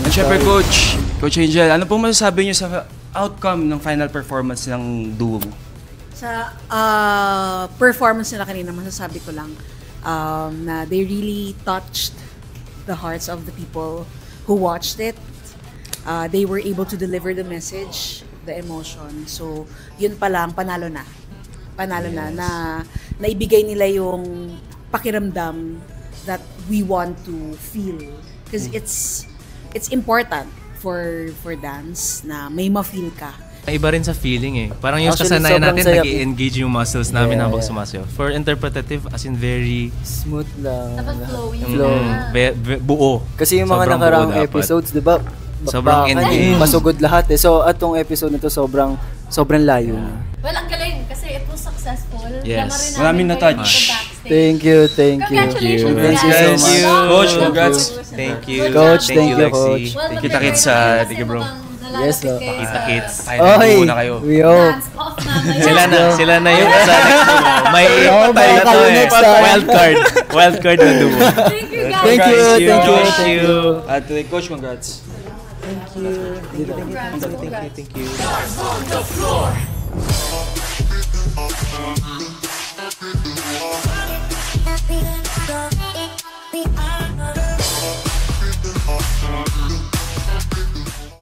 At syempre, Coach Angel, ano pong masasabi niyo sa outcome ng final performance ng duo mo? Sa performance nila kanina, masasabi ko lang na they really touched the hearts of the people who watched it. They were able to deliver the message, the emotion. So, yun pa lang, panalo na. Panalo na naibigay nila yung pakiramdam that we want to feel. Because it's important for dance na may ma-feel ka. Iba rin sa feeling eh. Parang yung Actually, kasanayan natin, sobrang saya. nag-i-engage yung muscles namin habang sumasayaw. For interpretative, as in very Smooth lang. Dapat flowy Flow. buo. Kasi yung mga Sobrang nakaraang buo dapat. episodes, di ba? Sobrang ending. Pasugod lahat eh. So, atong episode na to sobrang layo na. Well, ang galing kasi it was successful. Yes. Maraming na-touch. Thank you. Congratulations, Thank you so guys. much. Coach, congrats. Thank you. Coach, thank you, Lexie. Coach. Thank you, Takits, thank you, bro. Yes, bro. Kita-kits. Final duo na kayo. we hope. Dance off na Sila na yung sa next duo. May patay na to eh. next time. Wildcard na duo. Thank you, guys. Thank you. Thank you. At Coach, congrats. Congrats. Thank you.